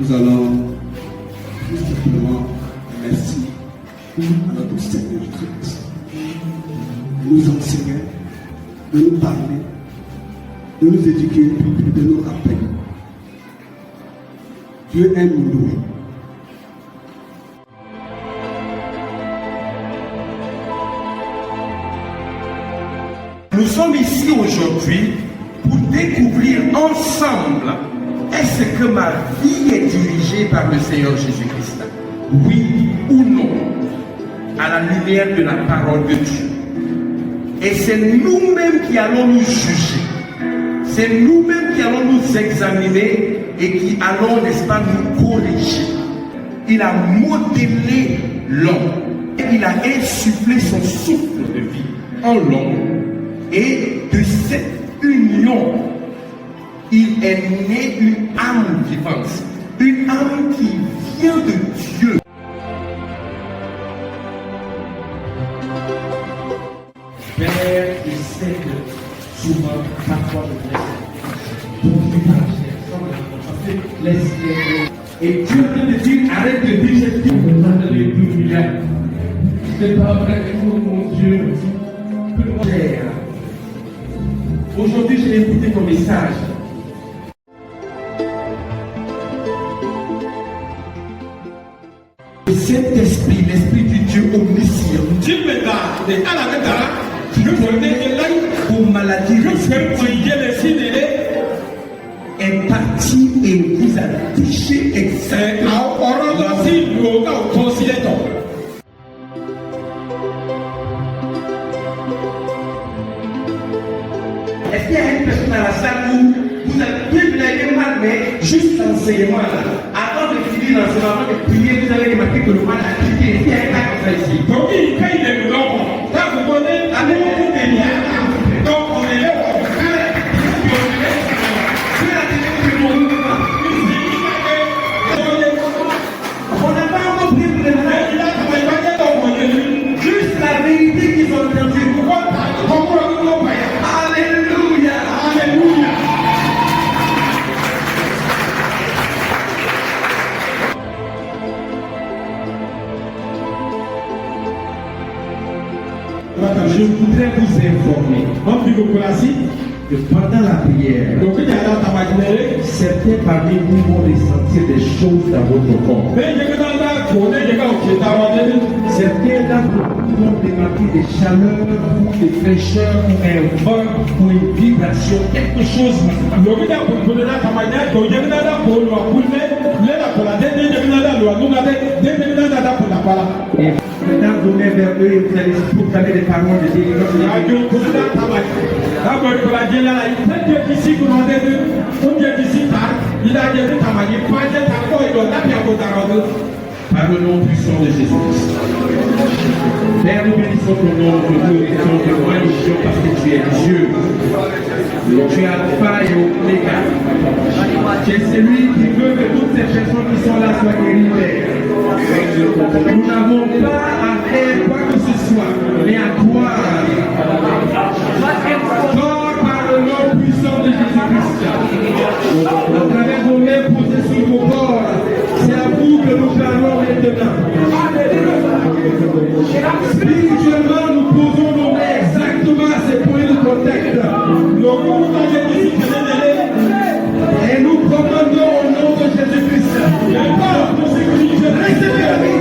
nous allons tout simplement merci à notre Seigneur Jésus-Christ de nous enseigner, de nous parler, de nous éduquer, de nous rappeler. Dieu aime nous. Nous sommes ici aujourd'hui pour découvrir ensemble est-ce que ma vie est dirigée par le Seigneur Jésus-Christ? Oui ou non? À la lumière de la parole de Dieu. Et c'est nous-mêmes qui allons nous juger. C'est nous-mêmes qui allons nous examiner et qui allons, n'est-ce pas, nous corriger. Il a modélé l'homme. Il a insufflé son souffle de vie en l'homme. Et de cette union, il est né une âme vivante. Une âme qui vient de Dieu. Père, je sais que souvent, parfois, je laisse et Dieu te dit, arrête de dire cette vie. Alléluia. C'est pas vrai, mon Dieu. Aujourd'hui, j'ai écouté ton message. Le Saint-Esprit, l'Esprit du Dieu omniscient, qui connaît vos maladies, est parti et vous a touché exactement. Est-ce qu'il y a une personne dans la salle où vous avez mal, mais juste l'enseignement là, avant de finir l'enseignement, avant de prier, vous avez remarqué que le mal a quitté. Est-ce qu'il y a un cas comme ça ici? Donc, quand il est blanc, quand vous connaissez, donc on est là, on n'a pas encore pris pour les malades. Juste la vérité qu'ils ont entendue. Alléluia. Alléluia. Je voudrais vous informer que pendant la prière, certains parmi vous vont ressentir des choses dans votre corps. Certains d'entre vous vont remarquer des chaleurs ou des fraîcheurs ou un vent ou une vibration, quelque chose. Et maintenant, vous venez vers eux et vous allez proclamer des paroles de délivrance. Par le nom puissant de Jésus-Christ. Père, nous bénissons ton nom, nous glorifions, te magnifions parce que tu es Dieu. Tu es Alpha et Oméga. Tu es celui qui veut que toutes ces personnes qui sont là soient guéries, Père. Nous n'avons pas à faire quoi que ce soit, mais à croire. Croire par le nom puissant de Jésus-Christ. À travers vos mains posées sur vos corps, c'est à vous que nous parlons maintenant. Spirituellement, nous posons nos mains exactement à ces points de contact. Et nous commandons au nom de Jésus-Christ. Restez fermés.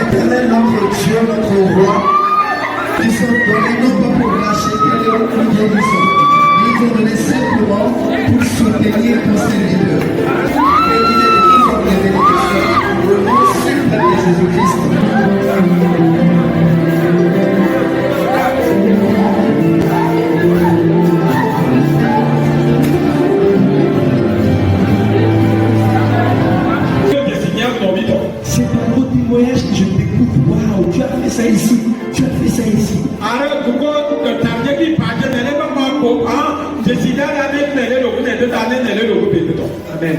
Éternel, notre Dieu, notre roi, qui sont donnés non pas pour lâcher que les plus guérissants. Ils ont donné simplement pour soutenir ton serviteur. Et il est de nous en bénédiction. Au nom suprême de Jésus-Christ. C'est par vos témoignages que je découvre. Waouh, tu as fait ça ici. Tu as fait ça ici. Amen.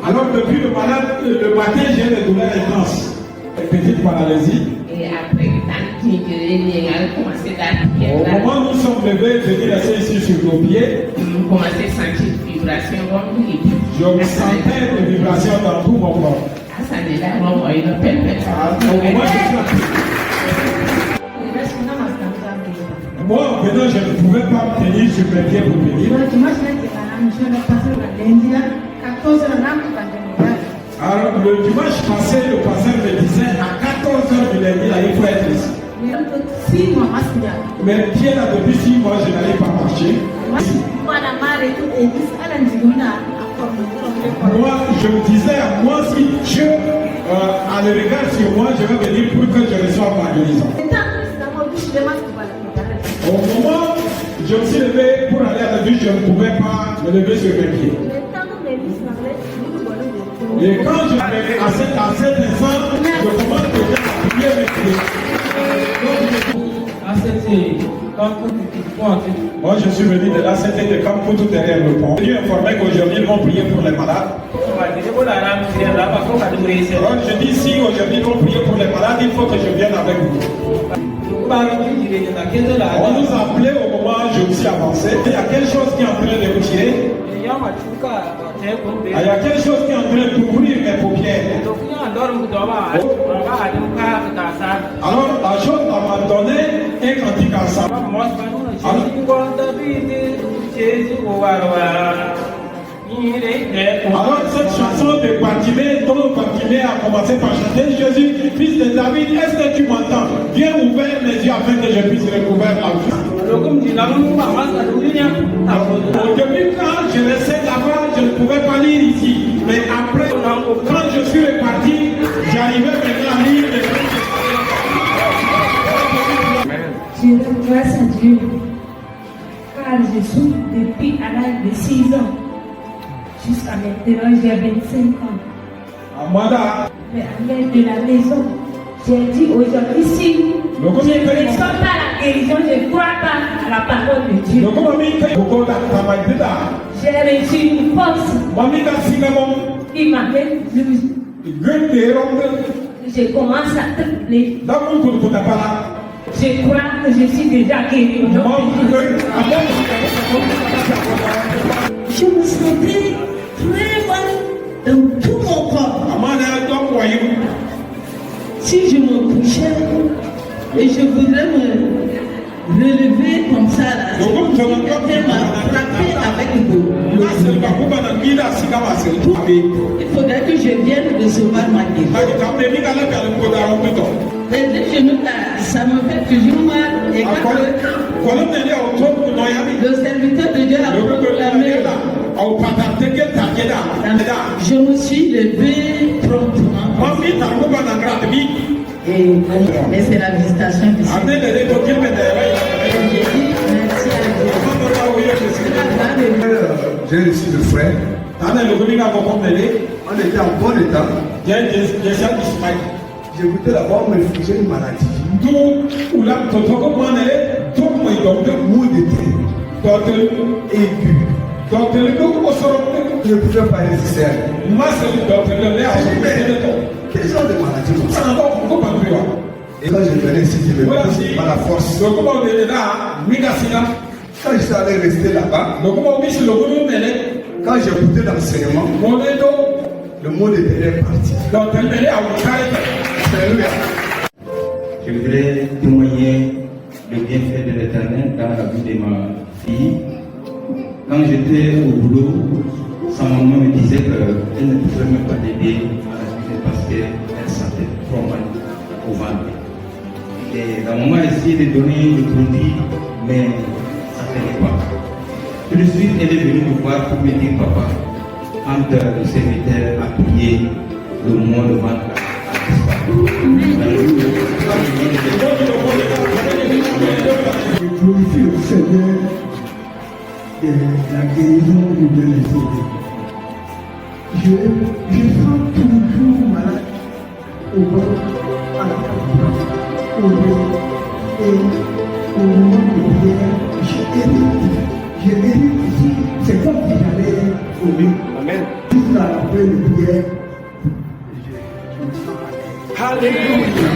Alors depuis le matin, j'ai des douleurs intenses, petite paralysie. Et après, Au moment où nous sommes levés, venir rester ici sur nos pieds, commencé à sentir vibration. je sentais des vibrations dans tout mon corps. Au moment où je suis moi, en venant, je ne pouvais pas me tenir sur mes pieds pour venir. Alors, le dimanche passé, le pasteur me disait à 14h du lundi, là, il faut être ici. Mais Pierre, là, depuis 6 mois, je n'allais pas marcher. Moi, je me disais, moi, si Dieu a le regard sur moi, je vais venir pour que je reçoive ma guérison. Au moment où je me suis levé pour aller à la vie, je ne pouvais pas me lever sur mes pieds. Et quand je arrivé à cet instant, je commence déjà à prier mes pieds. Moi, je suis venu de là, c'était de Campou tout derrière le pont. Je suis informé qu'aujourd'hui, ils vont prier pour les malades. Alors, je dis, si aujourd'hui, ils vont prier pour les malades, il faut que je vienne avec vous. On nous a appelé au moment où je me suis avancé. Il y a quelque chose qui est en train de me tirer. Il y a quelque chose qui est en train d'ouvrir mes paupières. Alors la chose m'a donné un cantique ensemble. Alors cette chanson de Bartimée, dont Bartimée a commencé par chanter Jésus, fils de David, est-ce que tu m'entends? Viens ouvrir mes yeux afin que je puisse recouvrir la vie. Au début, quand je restais là-bas, je ne pouvais pas lire ici. Mais après, quand je suis reparti, j'arrivais maintenant à lire. Je rends grâce à Dieu, car je souffre depuis à l'âge de 6 ans. Jusqu'à maintenant, j'ai 25 ans. Mais à l'aide de la maison, j'ai dit aujourd'hui, si je ne reçois pas la guérison, je ne crois pas à la parole de Dieu. J'ai reçu une force qui m'amène je commence à trembler. Je crois que je suis déjà guéri. Je me sentais très mal dans tout mon corps. Si je me couchais et je voudrais me relever comme ça, là, quelqu'un m'a frappé avec le il faudrait que je vienne recevoir ma guérison. Les genoux là, ça me fait toujours mal. Et quand le serviteur de Dieu a proclamé Je me suis levée promptement. Et c'est la visitation du Seigneur. J'ai dit merci à Dieu. J'ai reçu le frère. On était en bon état. J'écoutais la voix, mais j'ai une maladie. Mot de tête aigu. Je ne pouvais pas résister. Quel genre de maladie? Et quand je venais ici, je me pousse par la force. Quand je suis allé rester là-bas, quand j'écoutais l'enseignement, le mot de tête est parti. Alléluia. Je voudrais témoigner le bienfait de l'Éternel dans la vie de ma fille. Quand j'étais au boulot, sa maman me disait qu'elle ne pouvait même pas l'aider à la cuisine parce qu'elle sentait trop mal au ventre. Et la maman a essayé de donner le produit, mais ça ne tenait pas. Tout de suite, elle est venue me voir pour me dire, papa, quand le serviteur a prié, le mois de ventre a disparu. Je glorifie le Seigneur de la guérison de les aider. Je sens toujours malade au bord, à la table, au dos et au moment de prière. Je hérite ici, c'est comme si j'allais mourir. Amen. Jusqu'à la fin de prière, je me sens à l'aise. Alléluia.